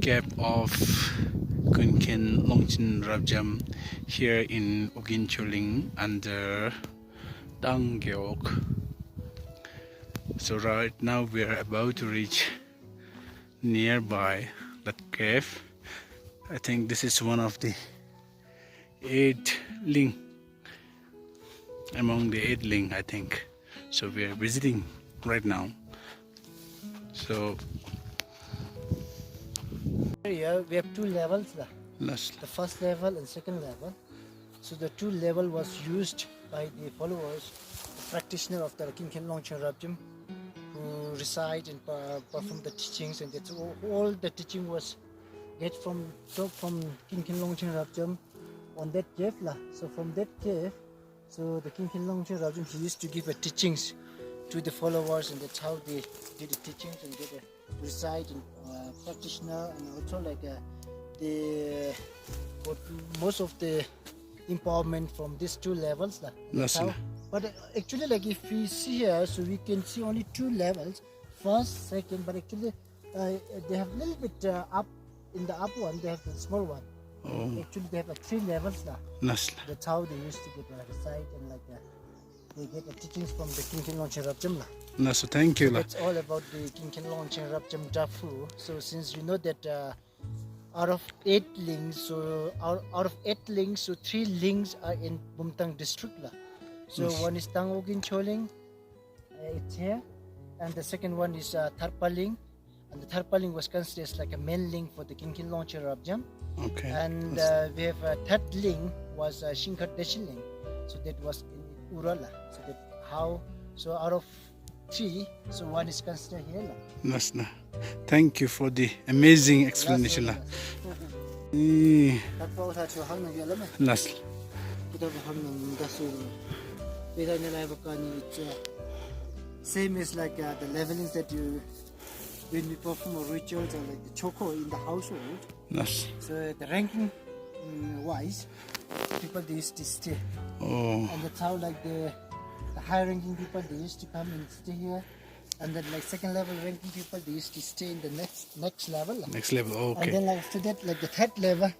cave of Kunken Longchin Rabjam here in Ugin Choling under Dangyok. So right now we are about to reach nearby that cave. I think this is one of the 8 ling, among the 8 ling, I think. So we are visiting right now. So here we have 2 levels. last The first level and second level. So the 2 level was used by the followers, the practitioner of the King Longchen Rabjam, who reside and perform the teachings, and that's all the teaching was get from King Longchen Rabjam on that cave. So from that cave, so the King Longchen Rabjam, he used to give a teachings to the followers, and that's how they did the teachings and get a reside and practitioner, and also like they got most of the empowerment from these 2 levels. That's how. But actually, like if we see here, so we can see only 2 levels, first, second, but actually they have a little bit up in the up one, they have the small one. oh Actually they have 3 levels. last That's how they used to get reside, and like they get the teachings from the King Longchen Rabjam. so thank you. It's all about the King Longchen Rabjam Dafu. So since you know that out of 8 links, so out of 8 links, so 3 links are in Bumthang district. So Yes. one is Tangogin Choling, it's here, and the second one is Tharpaling, and the Tharpaling was considered as like a main link for the King Longchen Rabjam. Okay. And we have a third link was Shinkat Deshiling, so that was in Urala. So that how, so out of 3, so one is considered here. Nasna. Thank you for the amazing explanation. Last. Same as like the levelings that you when we perform rituals or like the choko in the household. Last. So the ranking wise, people they used to stay. Oh. And that's how like the high ranking people they used to come and stay here. And then like second level ranking people they used to stay in the next level. Next level. Okay. And then like after that, like the third level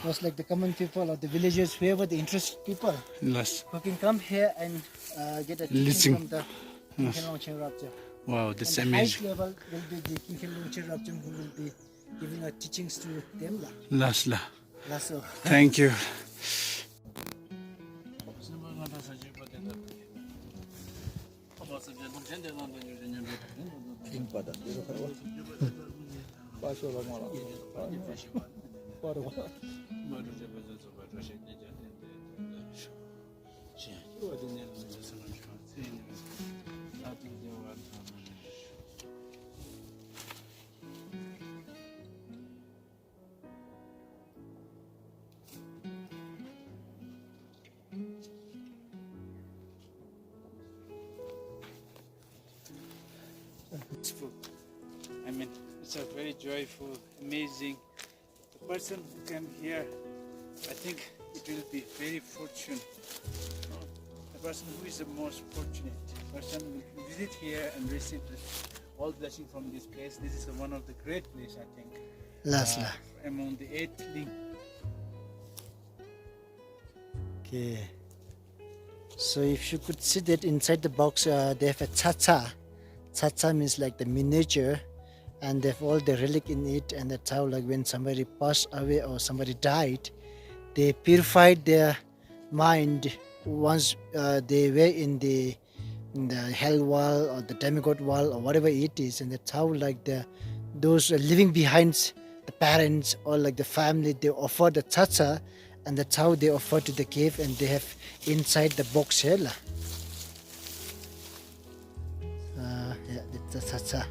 was like the common people or the villagers, whoever the interested people Last. who can come here and get a teaching from the King Longchen Rabjam. Wow, that's And the highest amazing. level will be the King Longchen Rabjam, who will be giving teachings to them. Last. So Thank you. I mean, it's a very joyful, amazing. The person who came here, I think it will be very fortunate. The person who is the most fortunate person will visit here and receive all blessing from this place. This is one of the great place, I think. Among the 8 ling. okay. So if you could see that inside the box, they have a cha-cha. Cha-cha means like the miniature, and they have all the relic in it, and that's how like when somebody passed away or somebody died, they purified their mind once they were in the hell wall or the demigod wall or whatever it is, and that's how like those living behind the parents or like the family, they offer the cha-cha, and that's how they offer to the cave, and they have inside the box here. Yeah, that's a cha-cha.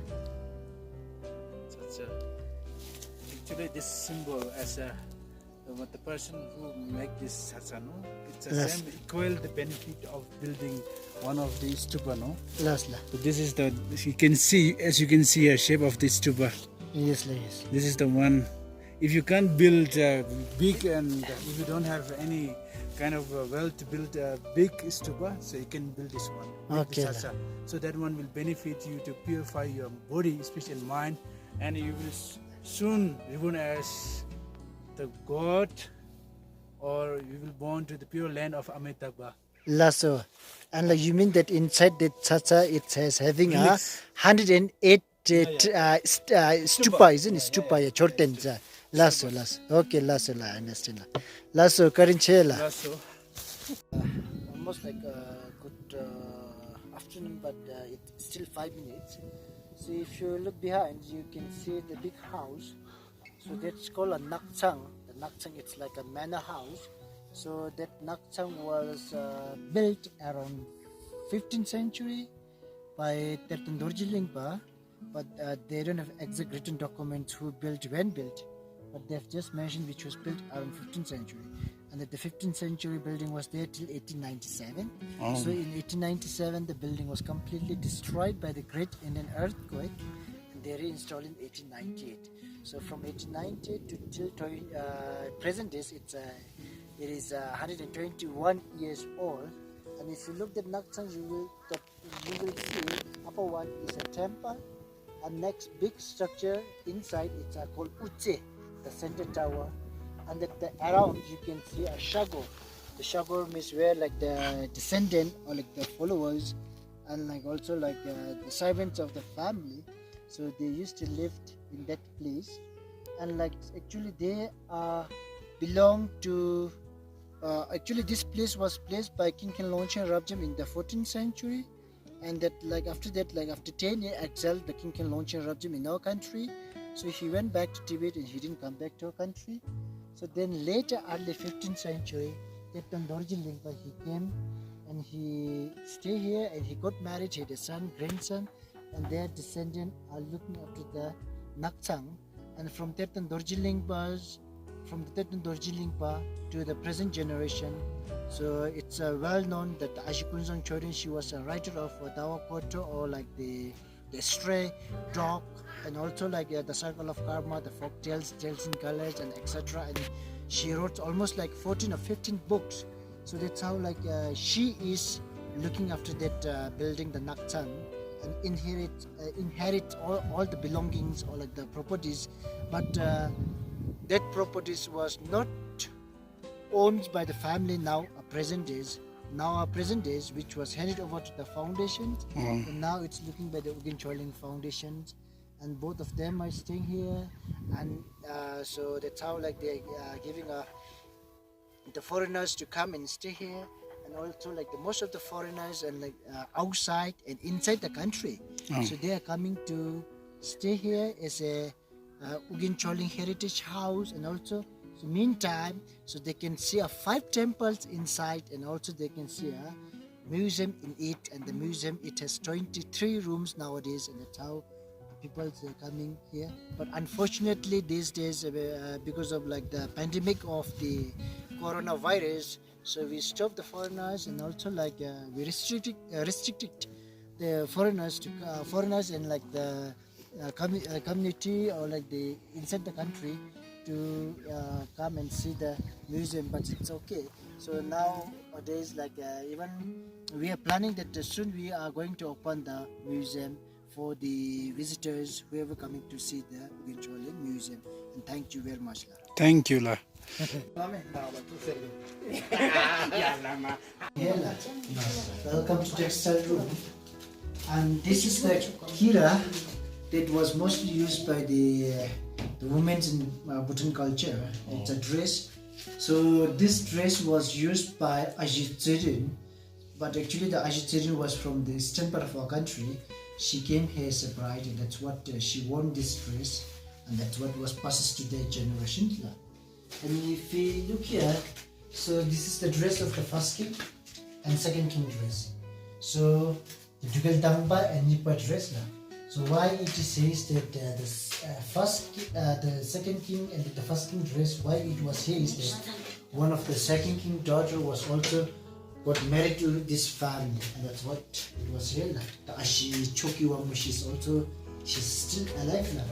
Actually, this symbol as the person who make this satsang, no? It's the Yes. same equal the benefit of building one of these stupa, no? Yes. So this is the, you can see, as you can see a shape of this stupa. Yes, yes. This is the one. If you can't build big, and if you don't have any kind of wealth to build a big stupa, so you can build this one. With the Okay. So that one will benefit you to purify your body, especially mind, and you will soon reborn as the god, or we will born to the pure land of Amitabha. Lasso. And like you mean that inside the chacha it has having a Relics. 108 stupa, isn't it? Stupa, yeah, Stupa. chortenza. Lasso. Okay, lasso, I understand. Lasso, karinchela. Lasso. Almost like a good afternoon, but it's still 5 minutes. So if you look behind, you can see the big house. So that's called a nakchang. The nakchang, it's like a manor house. So that nakchang was built around 15th century by Tertun Dorji Lingpa, but they don't have exact written documents who built, when built, but they've just mentioned which was built around 15th century. And that the 15th century building was there till 1897. So in 1897, the building was completely destroyed by the Great Indian Earthquake, and they reinstalled in 1898. So from 1898 to till present days, it is 121 years old. And if you look at Nakchang, you will see upper one is a temple, and next big structure inside it's called Uche, the center tower, and at the around you can see a shagor. The shagor means where like the descendant or like the followers and like also like the servants of the family. So they used to live in that place, and like actually they belong to. Actually, this place was placed by King Khenlongchen Rabjem in the 14th century, and that like after that, like after 10 years exiled the King Khenlongchen Rabjem in our country, so he went back to Tibet and he didn't come back to our country. So then later, early 15th century, Teptan Dorji Lingpa, he came and he stayed here and he got married. He had a son, grandson, and their descendants are looking after the Nakchang. And from Teptan Dorji Lingpa's from the Teptan Dorji Lingpa to the present generation. So it's well known that Ashikunzang Chorin, she was a writer of Dawa Koto, or like the stray dog, and also like the circle of karma, the folk tales, tales in colors, and etc. And she wrote almost like 14 or 15 books. So that's how like she is looking after that building, the Nakchang, and inherit all the belongings or like the properties, but that properties was not owned by the family now our present days, which was handed over to the foundations, and now it's looking by the Ugin Choling foundations, and both of them are staying here, and so that's how like they're giving the foreigners to come and stay here, and also like the most of the foreigners and like outside and inside the country, so they are coming to stay here as a Ugin Choling Heritage House, and also so meantime, so they can see 5 temples inside, and also they can see a museum in it, and the museum, it has 23 rooms nowadays, and that's how people are coming here. But unfortunately these days, because of like the pandemic of the coronavirus, so we stopped the foreigners, and also like we restricted the foreigners and like the community or like the inside the country to come and see the museum, but it's okay. So nowadays, like even we are planning that soon we are going to open the museum for the visitors, whoever coming to see the Ugin Choling museum. And thank you very much, Lara. Thank you, La. Welcome to textile room, and this is the kira that was mostly used by the women in Bhutan culture. It's a dress. So this dress was used by Ajit Tsirin, but actually the Ajit Tsirin was from the eastern part of our country. She came here as a bride, and that's what she wore this dress, and that's what was passed to the generation. And if we look here, so this is the dress of the first king and second king dress. So the Dugal Dangba and Nipa dress. So why it says that the second king and the first king dress, why it was here is that one of the second king daughter was also got married to this family, and that's what it was here. The Ashi Choki Wamu, she's still alive now.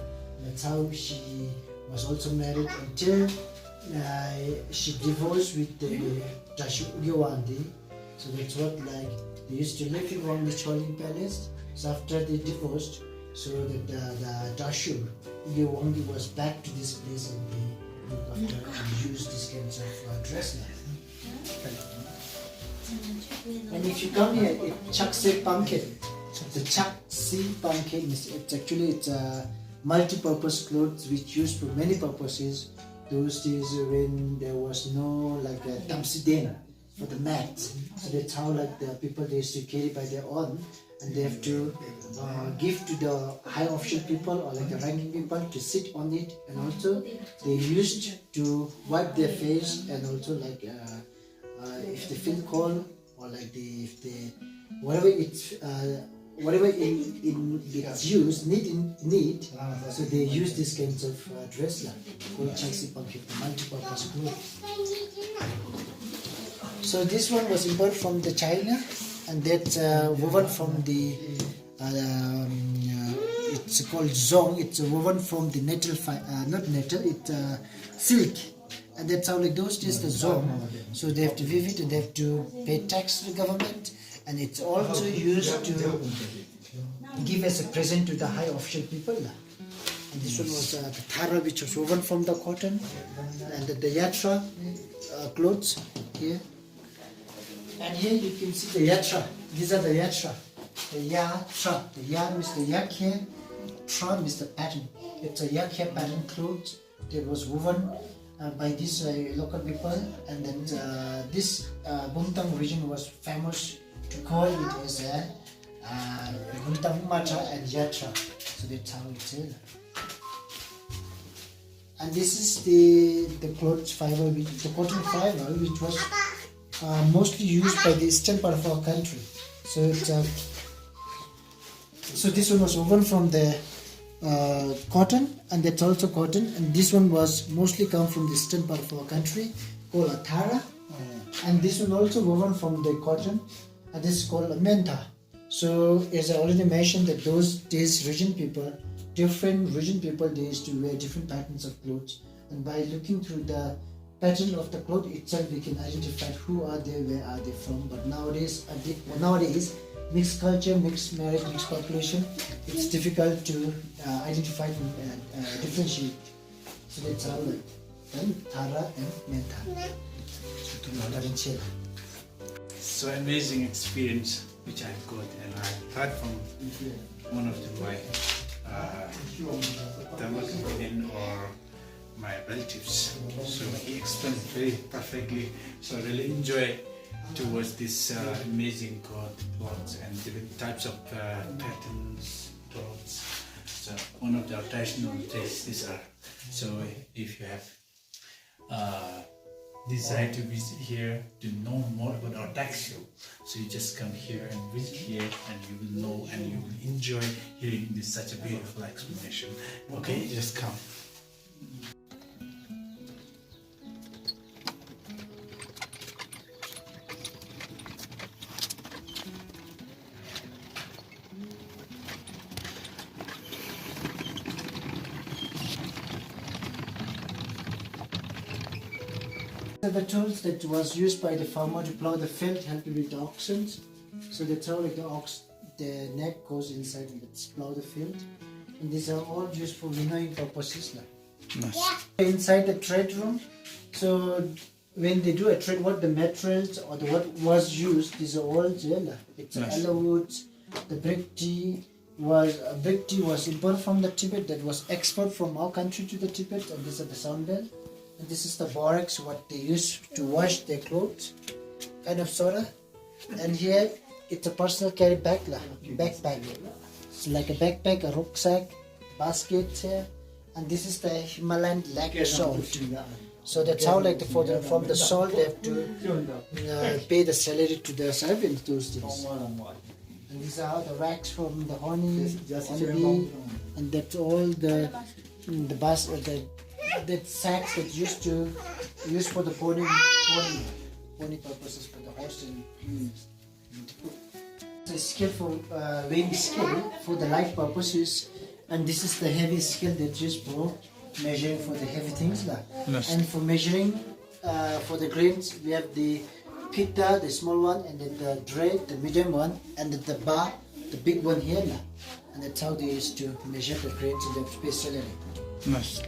That's how she was also married until she divorced with the Tashi Ugiwandi. So that's what like they used to live in the Choling Palace. So after they divorced, so that the Dashur, Yewangi was back to this place and they looked after and used these kinds of dress. And if you come here, Chakse pumpkin. The Chakse pumpkin is it's a multi-purpose clothes which used for many purposes. Those days when there was no like a tamsidena for the mats, so that's how like the people they used to carry by their own, and they have to give to the high official people or like the ranking people to sit on it, and also they used to wipe their face, and also like if they feel cold or like if they whatever it's whatever it's used need, so they use these kinds of dress called Changsi Pankit, the multi-purpose clothes. So this one was imported from the China, and that's woven from the it's called zong. It's woven from the nettle, not nettle, it's silk, and that's how like those days the zong. So they have to weave it and they have to pay tax to the government, and it's also used to give as a present to the high official people. And this one was the thara, which was woven from the cotton, and the yatra clothes here. And here you can see the yatra. These are the yatra. The yatra. The ya means the yak here, tra means the pattern. It's a yak hair pattern clothes that was woven by these local people, and then this Bumthang region was famous to call it as a Bumthang Mata and Yatra. So that's how it's is. And this is the clothes fiber, the cotton fiber, which was mostly used by the eastern part of our country. So it's so this one was woven from the cotton, and that's also cotton, and this one was mostly come from the eastern part of our country called Athara, and this one also woven from the cotton, and this is called Menta. So as I already mentioned, that those days different region people, they used to wear different patterns of clothes, and by looking through the pattern of the cloth itself, we can identify who are they, where are they from. But nowadays mixed culture, mixed marriage, mixed population, it's difficult to identify and differentiate. So that's how like Thara and Menta. So amazing experience which I've got, and I heard from one of my Tamil companion or my relatives. So he explained very perfectly. So I really enjoy towards this amazing clothes and different types of patterns clothes. So one of the traditional tastes these are. So if you have desire to visit here to know more about our textile, so you just come here and visit here, and you will know and you will enjoy hearing this such a beautiful explanation. Okay, just come. The tools that was used by the farmer to plow the field helped with the oxen. So that's how like the neck goes inside and it's plow the field. And these are all used for winnowing purposes. Nice. Inside the trade room, so when they do a trade, what the materials or what was used, these are all gel. It's Nice. aloe woods. The brick tea was imported from the Tibet, that was export from our country to the Tibet, and these are the sound bell. And this is the borax, what they use to wash their clothes, kind of soda. And here it's a personal carry backpack. It's like a backpack, a rucksack, basket here. And this is the Himalayan black salt. So that's how like from the salt they have to pay the salary to the servants those days. And these are the racks from the honeybee, and that's all the sacks that used for the pony purposes for the horse and the scale for weighing scale for the light purposes, and this is the heavy scale that's used for measuring for the heavy things Nice. And for measuring for the grains we have the pita, the small one, and then the dray, the medium one, and then the bar, the big one here and that's how they used to measure the grains in the spatially. Nice.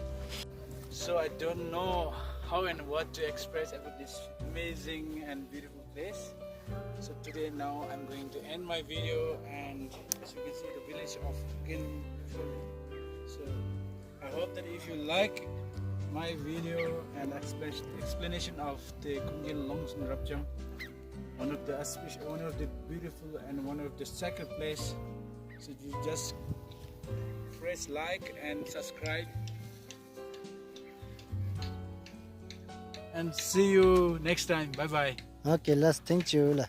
So I don't know how and what to express about this amazing and beautiful place. So today now I'm going to end my video, and as you can see the village of Gin. So I hope that if you like my video and explanation of the Kungin Longchen Rabjam, one of the beautiful and one of the sacred place, so you just press like and subscribe, and see you next time. Bye bye. Okay, last thank you.